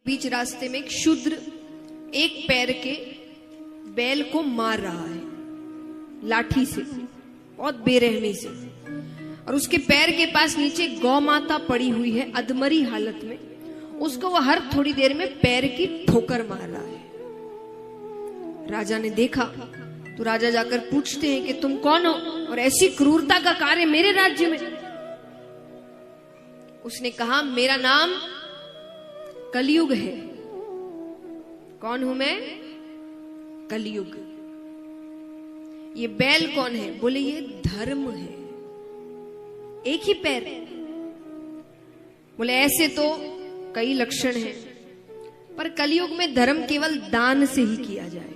बीच रास्ते में एक शूद्र एक पैर के बैल को मार रहा है लाठी से, बहुत बेरहमी से, और उसके पैर के पास नीचे गौ माता पड़ी हुई है अधमरी हालत में। उसको वह हर थोड़ी देर में पैर की ठोकर मार रहा है। राजा ने देखा तो राजा जाकर पूछते हैं कि तुम कौन हो और ऐसी क्रूरता का कार्य मेरे राज्य में। उसने कहा मेरा नाम कलयुग है। कौन हूं मैं? कलयुग। ये बैल कौन है? बोले ये धर्म है, एक ही पैर। बोले ऐसे तो कई लक्षण हैं, पर कलयुग में धर्म केवल दान से ही किया जाए।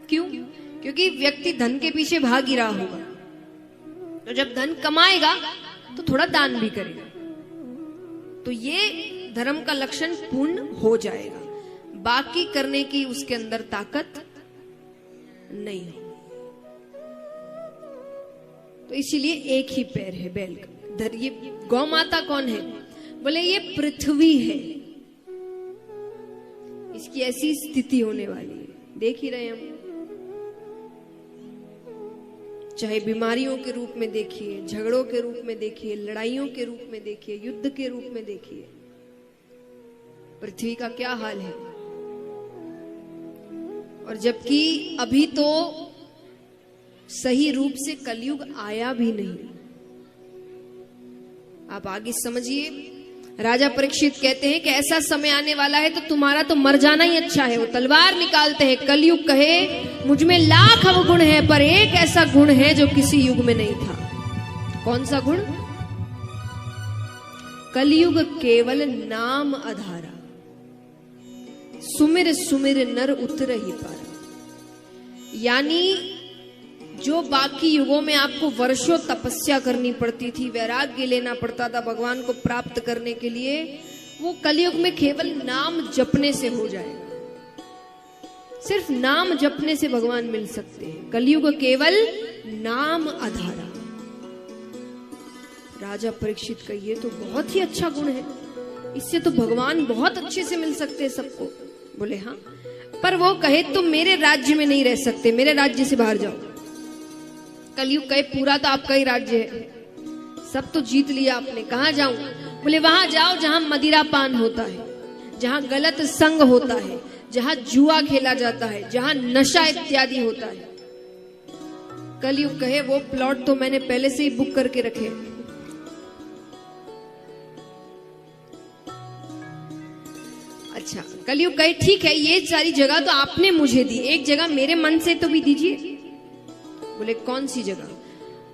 क्यों? क्योंकि व्यक्ति धन के पीछे भाग ही रहा होगा, तो जब धन कमाएगा तो थोड़ा दान भी करेगा, तो ये धर्म का लक्षण पूर्ण हो जाएगा। बाकी करने की उसके अंदर ताकत नहीं है। तो इसीलिए एक ही पैर है बैल का। ये गौ माता कौन है? बोले ये पृथ्वी है, इसकी ऐसी स्थिति होने वाली है। देख ही रहे हम, चाहे बीमारियों के रूप में देखिए, झगड़ों के रूप में देखिए, लड़ाइयों के रूप में देखिए, युद्ध के रूप में देखिए, पृथ्वी का क्या हाल है। और जबकि अभी तो सही रूप से कलयुग आया भी नहीं। आप आगे समझिए। राजा परीक्षित कहते हैं कि ऐसा समय आने वाला है तो तुम्हारा तो मर जाना ही अच्छा है। वो तलवार निकालते हैं। कलयुग कहे मुझ में लाख अवगुण है, पर एक ऐसा गुण है जो किसी युग में नहीं था। कौन सा गुण? कलयुग केवल नाम आधारा, सुमिर सुमिर नर उतर ही पारा। यानी जो बाकी युगों में आपको वर्षों तपस्या करनी पड़ती थी, वैराग्य लेना पड़ता था भगवान को प्राप्त करने के लिए, वो कलयुग में केवल नाम जपने से हो जाएगा। सिर्फ नाम जपने से भगवान मिल सकते हैं। कलयुग केवल नाम आधारा। राजा परीक्षित का ये तो बहुत ही अच्छा गुण है, इससे तो भगवान बहुत अच्छे से मिल सकते हैं सबको। बोले हाँ, पर वो कहे तुम मेरे राज्य में नहीं रह सकते, मेरे राज्य से बाहर जाओ। कलयुग कहे पूरा तो आपका ही राज्य है, सब तो जीत लिया आपने, कहां जाऊं? बोले वहां जाओ जहां मदिरा पान होता है, जहां गलत संग होता है, जहां जुआ खेला जाता है, जहां नशा इत्यादि होता है। कलयुग कहे वो प्लॉट तो मैंने पहले से ही बुक करके रखे। अच्छा, कलयुग कहे ठीक है, ये सारी जगह तो आपने मुझे दी, एक जगह मेरे मन से तो भी दीजिए। बोले कौन सी जगह?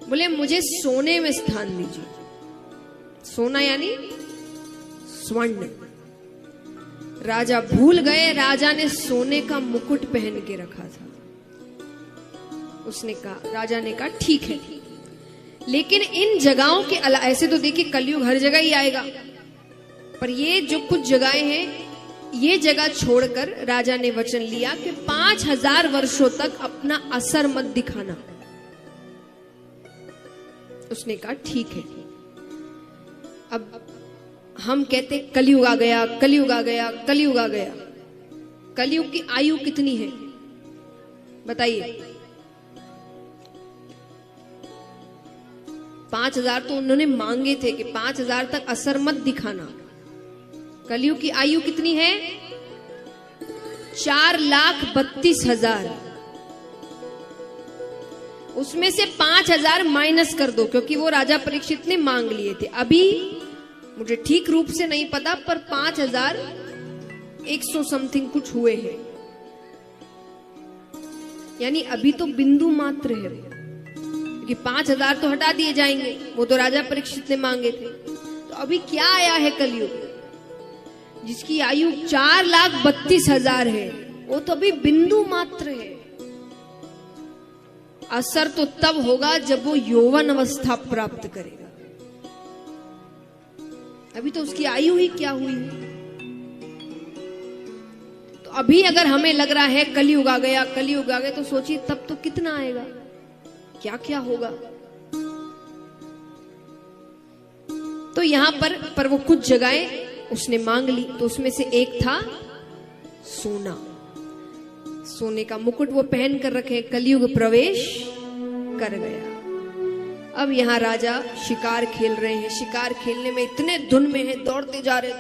बोले मुझे सोने में स्थान दीजिए। सोना यानी स्वर्ण। राजा भूल गए, राजा ने सोने का मुकुट पहन के रखा था। उसने कहा, राजा ने कहा ठीक है, लेकिन इन जगहों के अलावा, ऐसे तो देखिए कलयुग हर जगह ही आएगा, पर ये जो कुछ जगहें हैं, ये जगह छोड़कर राजा ने वचन लिया कि 5000 वर्षों तक अपना असर मत दिखाना। उसने कहा ठीक है। अब हम कहते कलयुग आ गया, कलयुग आ गया, कलयुग आ गया। कलयुग की आयु कितनी है बताइए? 5000 तो उन्होंने मांगे थे कि 5000 तक असर मत दिखाना। कलयुग की आयु कितनी है? 4,32,000। उसमें से 5000 माइनस कर दो, क्योंकि वो राजा परीक्षित ने मांग लिए थे। अभी मुझे ठीक रूप से नहीं पता, पर 5100 समथिंग कुछ हुए हैं। यानी अभी तो बिंदु मात्र है, क्योंकि 5000 तो हटा दिए जाएंगे, वो तो राजा परीक्षित ने मांगे थे। तो अभी क्या आया है कलयुग, जिसकी आयु 4,32,000 है, वो तो अभी बिंदु मात्र है। असर तो तब होगा जब वो यौवन अवस्था प्राप्त करेगा। अभी तो उसकी आयु ही क्या हुई है। तो अभी अगर हमें लग रहा है कलयुग आ गया, कलयुग आ गया, तो सोचिए तब तो कितना आएगा, क्या क्या होगा। तो यहां पर वो कुछ जगहें उसने मांग ली, तो उसमें से एक था सोना, सोने का मुकुट वो पहन कर रखे, कलयुग प्रवेश कर गया। अब यहाँ राजा शिकार खेल रहे हैं, शिकार खेलने में इतने धुन में है, दौड़ते जा रहे,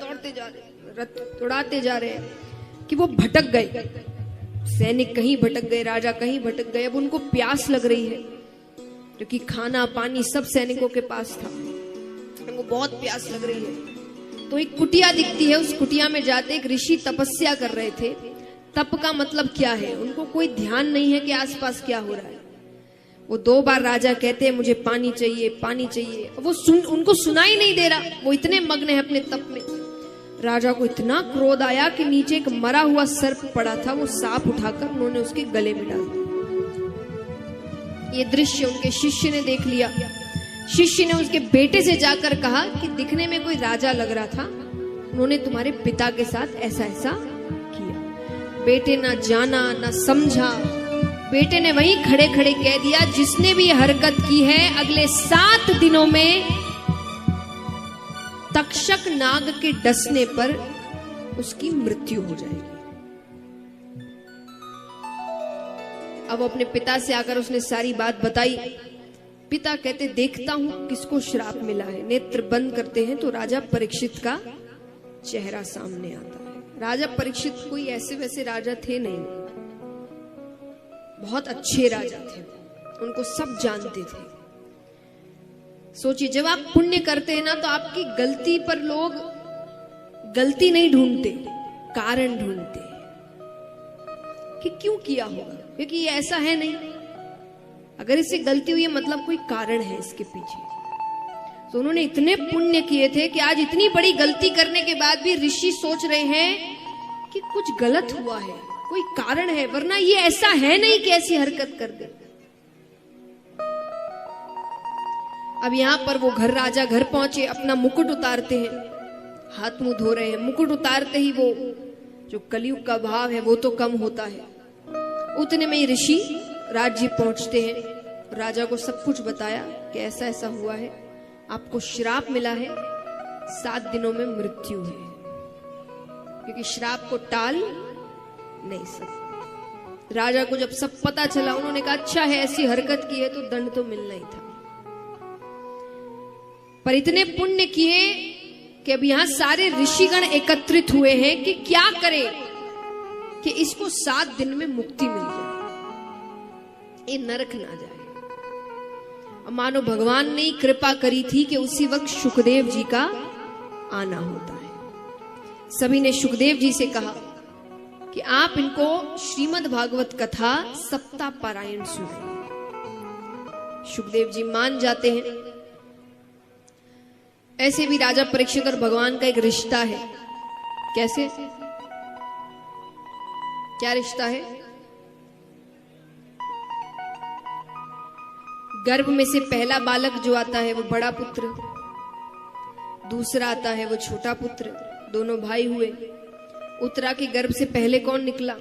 रथ उड़ाते जा रहे हैं कि वो भटक गए। सैनिक कहीं भटक गए, राजा कहीं भटक गए। अब उनको प्यास लग रही है, क्योंकि खाना पानी सब सैनिकों के पास था, उनको बहुत प्यास लग रही है। तो एक कुटिया दिखती है, उस कुटिया में जाते एक ऋषि तपस्या कर रहे थे। तप का मतलब क्या है, उनको कोई ध्यान नहीं है कि आसपास क्या हो रहा है। वो 2 बार राजा कहते हैं मुझे पानी चाहिए, पानी चाहिए। वो उनको सुनाई नहीं दे रहा, वो इतने मग्न है अपने तप में। राजा को इतना क्रोध आया कि नीचे एक मरा हुआ सर्प पड़ा था, वो सांप उठाकर उन्होंने उसके गले में डाल दिया। ये दृश्य उनके शिष्य ने देख लिया। शिष्य ने उसके बेटे से जाकर कहा कि दिखने में कोई राजा लग रहा था, उन्होंने तुम्हारे पिता के साथ ऐसा ऐसा किया। बेटे ना जाना ना समझा, बेटे ने वहीं खड़े खड़े कह दिया जिसने भी ये हरकत की है अगले 7 दिनों में तक्षक नाग के डसने पर उसकी मृत्यु हो जाएगी। अब अपने पिता से आकर उसने सारी बात बताई। पिता कहते देखता हूं किसको श्राप मिला है। नेत्र बंद करते हैं तो राजा परीक्षित का चेहरा सामने आता है। राजा परीक्षित कोई ऐसे वैसे राजा थे नहीं, बहुत अच्छे राजा थे, उनको सब जानते थे। सोचिए, जब आप पुण्य करते हैं ना तो आपकी गलती पर लोग गलती नहीं ढूंढते, कारण ढूंढते कि क्यों किया होगा, क्योंकि ये ऐसा है नहीं। अगर इससे गलती हुई है मतलब कोई कारण है इसके पीछे। तो उन्होंने इतने पुण्य किए थे कि आज इतनी बड़ी गलती करने के बाद भी ऋषि सोच रहे हैं कि कुछ गलत हुआ है, कोई कारण है, वरना ये ऐसा है नहीं कि ऐसी हरकत कर दे। अब यहां पर वो राजा घर पहुंचे, अपना मुकुट उतारते हैं, हाथ मुंह धो रहे हैं। मुकुट उतारते ही वो जो कलयुग का भाव है वो तो कम होता है। उतने में ही ऋषि राज्य पहुंचते हैं, राजा को सब कुछ बताया कि ऐसा ऐसा हुआ है, आपको श्राप मिला है, 7 दिनों में मृत्यु है, क्योंकि श्राप को टाल नहीं सकते। राजा को जब सब पता चला, उन्होंने कहा अच्छा है, ऐसी हरकत की है तो दंड तो मिलना ही था। पर इतने पुण्य किए कि अब यहां सारे ऋषिगण एकत्रित हुए हैं कि क्या करें कि इसको 7 दिन में मुक्ति मिल जाए, ये नरक ना जाए। अब मानो भगवान ने कृपा करी थी कि उसी वक्त शुकदेव जी का आना होता है। सभी ने शुकदेव जी से कहा कि आप इनको श्रीमद् भागवत कथा सप्ताह पारायण सुनाइए। शुकदेव जी मान जाते हैं। ऐसे भी राजा परीक्षित और भगवान का एक रिश्ता है। कैसे, क्या रिश्ता है? गर्भ में से पहला बालक जो आता है वो बड़ा पुत्र, दूसरा आता है वो छोटा पुत्र, दोनों भाई हुए। उत्तरा के गर्भ से पहले कौन निकला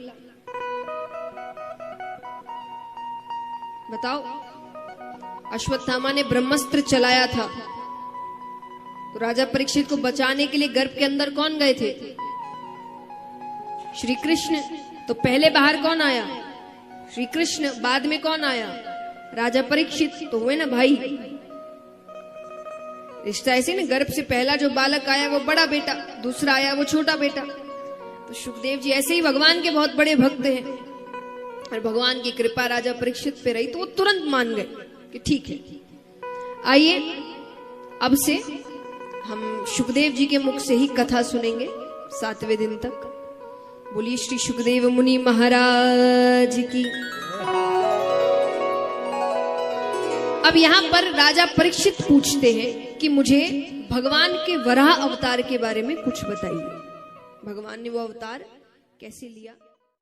बताओ? अश्वत्थामा ने ब्रह्मास्त्र चलाया था, तो राजा परीक्षित को बचाने के लिए गर्भ के अंदर कौन गए थे? श्री कृष्ण। तो पहले बाहर कौन आया? श्री कृष्ण। बाद में कौन आया? राजा परीक्षित। तो हुए ना भाई। रिश्ता ऐसे ना, गर्भ से पहला जो बालक आया वो बड़ा बेटा, दूसरा आया वो छोटा बेटा। तो शुकदेव जी ऐसे ही भगवान के बहुत बड़े भक्त हैं, और भगवान की कृपा राजा परीक्षित पे रही तो वो तुरंत मान गए कि ठीक है। आइए अब से हम शुकदेव जी के मुख से ही कथा सुनेंगे 7वें दिन तक। बोलिए श्री शुकदेव मुनि महाराज की। अब यहाँ पर राजा परीक्षित पूछते हैं कि मुझे भगवान के वराह अवतार के बारे में कुछ बताइए। भगवान ने वो अवतार कैसे लिया?